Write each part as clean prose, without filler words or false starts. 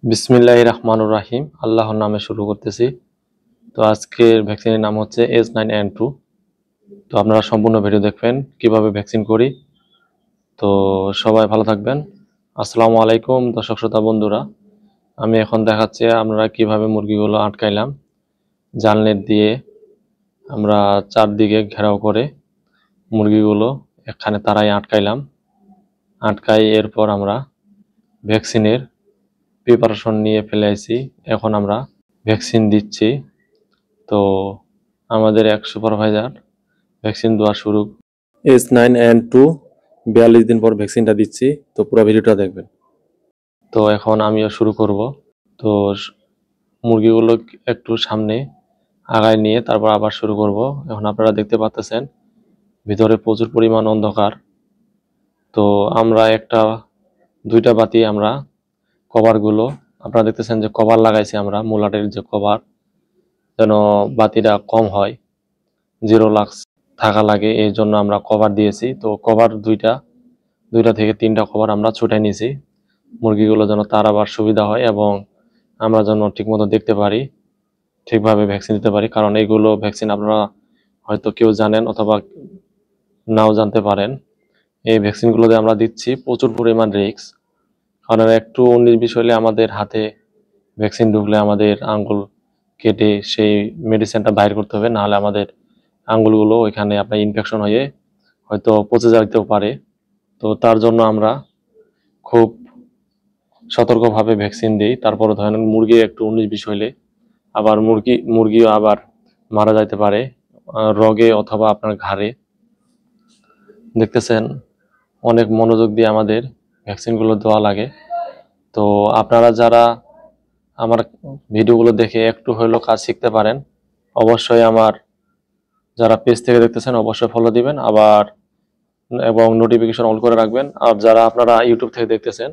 বিসমিল্লাহির রহমানির রহিম। আল্লাহর নামে শুরু করতেছি। তো আজকের ভ্যাকসিনের নাম হচ্ছে H9N2। তো আপনারা সম্পূর্ণ ভিডিও দেখবেন কিভাবে ভ্যাকসিন করি। তো সবাই ভালো থাকবেন। আসসালামু আলাইকুম দর্শক শ্রোতা বন্ধুরা। আমি এখন দেখাচ্ছি আমরা কিভাবে মুরগিগুলো আটকাইলাম। জাল নেট দিয়ে আমরা চারদিকে ঘেরাও করে মুরগিগুলো এখানে তারাই আটকাইলাম। আটকাই এরপর আমরা ভ্যাকসিনের প্রিপারেশন নিয়ে ফেলে আইছি। এখন আমরা ভ্যাকসিন দিচ্ছি। তো আমাদের এক সুপারভাইজার ভ্যাকসিন দেওয়া শুরু। H9N2 42 দিন পর ভ্যাকসিনটা দিচ্ছি। তো পুরো ভিডিওটা দেখবেন। তো এখন আমিও শুরু করব। তো মুরগিগুলো একটু সামনে আগায় নিয়ে তারপর আবার শুরু করব। এখন আপনারা দেখতে পাচ্ছেন ভিতরে প্রচুর পরিমাণ অন্ধকার। তো আমরা দুইটা বাতি আমরা কভারগুলো আপনারা দেখতেছেন যে কভার লাগাইছি আমরা মুলাটের যে কভার, যেন বাতিটা কম হয়, 0 লাক্স থাকা লাগে, এই জন্য আমরা কভার দিয়েছি। তো কভার দুইটা থেকে তিনটা কভার আমরা ছুটাই নিয়েছি মুরগিগুলো যেন তার আবার সুবিধা হয় এবং আমরা যেন ঠিকমতো দেখতে পারি, ঠিকভাবে ভ্যাকসিন দিতে পারি। কারণ এইগুলো ভ্যাকসিন আপনারা হয়তো কেউ জানেন অথবা নাও জানতে পারেন। এই ভ্যাকসিনগুলোতে আমরা দিচ্ছি প্রচুর পরিমাণ রিস্ক। কারণ একটু 19-20 হলে আমাদের হাতে ভ্যাকসিন ঢুকলে আমাদের আঙ্গুল কেটে সেই মেডিসিনটা বাইর করতে হবে, নাহলে আমাদের আঙ্গুলগুলো ওইখানে আপনার ইনফেকশন হয়ে হয়তো পচে যেতেও পারে। তো তার জন্য আমরা খুব সতর্কভাবে ভ্যাকসিন দিই। তারপরে ধরেন মুরগি একটু 19-20 হইলে আবার মুরগিও আবার মারা যাইতে পারে রোগে অথবা আপনার ঘাড়ে। দেখতেছেন অনেক মনোযোগ দিয়ে আমাদের ভ্যাকসিনগুলো দেওয়া লাগে। তো আপনারা যারা আমার ভিডিওগুলো দেখে একটু হলেও কাজ শিখতে পারেন, অবশ্যই আমার যারা পেজ থেকে দেখতেছেন অবশ্যই ফলো দিবেন এবং নোটিফিকেশন অল করে রাখবেন। আর যারা আপনারা ইউটিউব থেকে দেখতেছেন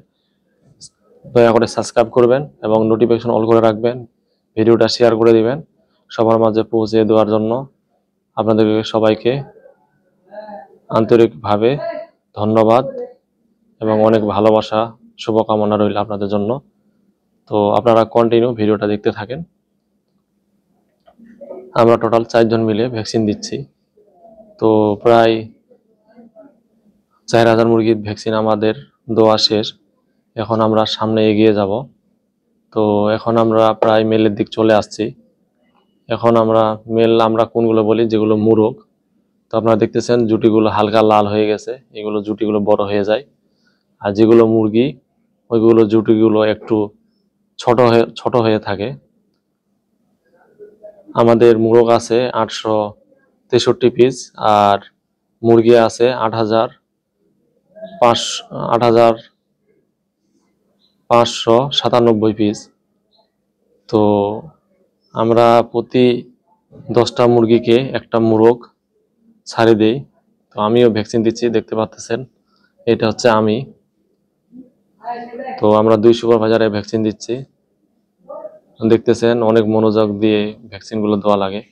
দয়া করে সাবস্ক্রাইব করবেন এবং নোটিফিকেশন অল করে রাখবেন। ভিডিওটা শেয়ার করে দিবেন সবার মাঝে পৌঁছে দেওয়ার জন্য। আপনাদেরকে সবাইকে আন্তরিকভাবে ধন্যবাদ এবং অনেক ভালোবাসা, শুভকামনা রইল আপনাদের জন্য। তো আপনারা কন্টিনিউ ভিডিওটা দেখতে থাকেন। আমরা টোটাল 4 জন মিলে ভ্যাকসিন দিচ্ছি। তো প্রায় 4000 মুরগির ভ্যাকসিন আমাদের দেওয়া শেষ। এখন আমরা সামনে এগিয়ে যাব। তো এখন আমরা প্রায় মেলের দিক চলে আসছি। এখন আমরা কোনগুলো বলি, যেগুলো মুরগ। তো আপনারা দেখতেছেন জুটিগুলো হালকা লাল হয়ে গেছে, এগুলো জুটিগুলো বড় হয়ে যায়। আর যেগুলো মুরগি ওইগুলো জুটিগুলো একটু ছোট হয়ে থাকে। আমাদের মুরগ আছে 863 পিস আর মুরগি আছে 8597 পিস। তো আমরা প্রতি 10টা মুরগিকে একটা মুরগ ছাড়ি দেই। তো আমিও ভ্যাকসিন দিচ্ছি, দেখতে পাচ্ছেন এটা হচ্ছে আমি। তো আমরা 2 সুপারভাইজারে ভ্যাকসিন দিচ্ছি। দেখতেছেন অনেক মনোযোগ দিয়ে ভ্যাকসিনগুলো দেওয়া লাগে।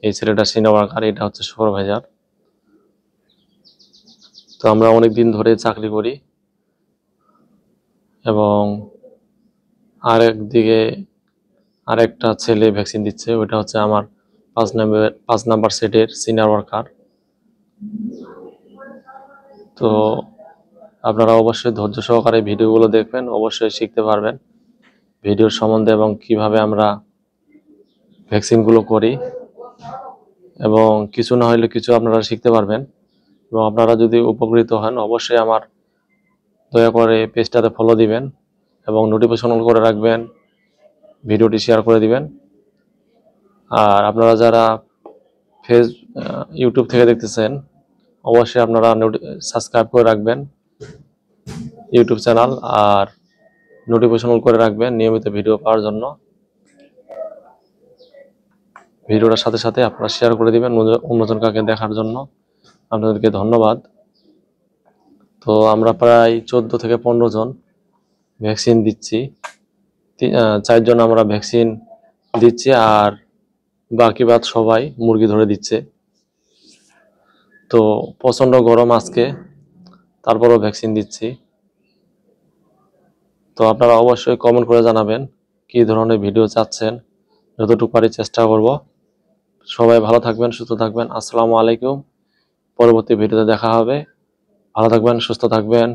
এই ছেলেটা সিনিয়র ওয়ার্কার, এটা হচ্ছে সুপারভাইজার। তো আমরা অনেক দিন ধরে চাকরি করি এবং আরেকটা ছেলে ভ্যাকসিন দিচ্ছে, ওইটা হচ্ছে আমার 5 নাম্বার সেটের সিনিয়র ওয়ার্কার। তো আপনারা অবশ্যই ধৈর্য সহকারে ভিডিওগুলো দেখবেন, অবশ্যই শিখতে পারবেন ভিডিওর সম্বন্ধে এবং কিভাবে আমরা ভ্যাকসিনগুলো করি, এবং কিছু না হলে কিছু আপনারা শিখতে পারবেন। এবং আপনারা যদি উপকৃত হন অবশ্যই আমার দয়া করে পেজটাতে ফলো দিবেন এবং নোটিফিকেশন অন করে রাখবেন, ভিডিওটি শেয়ার করে দিবেন। আর আপনারা যারা ইউটিউব থেকে দেখতেছেন অবশ্যই আপনারা সাবস্ক্রাইব করে রাখবেন ইউটিউব চ্যানেল, আর নোটিফিকেশন অন করে রাখবেন নিয়মিত ভিডিও পাওয়ার জন্য। ভিডিওটার সাথে সাথে আপনারা শেয়ার করে দিবেন অন্যজনকে দেখার জন্য। আপনাদেরকে ধন্যবাদ। তো আমরা প্রায় 14 থেকে 15 জন ভ্যাকসিন দিচ্ছি। 4 জন আমরা ভ্যাকসিন দিচ্ছি আর বাকি বাদ সবাই মুরগি ধরে দিচ্ছে। তো প্রচন্ড গরম আজকে, তারপরও ভ্যাকসিন দিচ্ছি। তো আপনারা অবশ্যই কমেন্ট করে জানাবেন কি ধরনের ভিডিও চাচ্ছেন, যতটুকু পারি চেষ্টা করব। সবাই ভালো থাকবেন, সুস্থ থাকবেন। আসসালামু আলাইকুম। পরবর্তী ভিডিওতে দেখা হবে। ভালো থাকবেন, সুস্থ থাকবেন।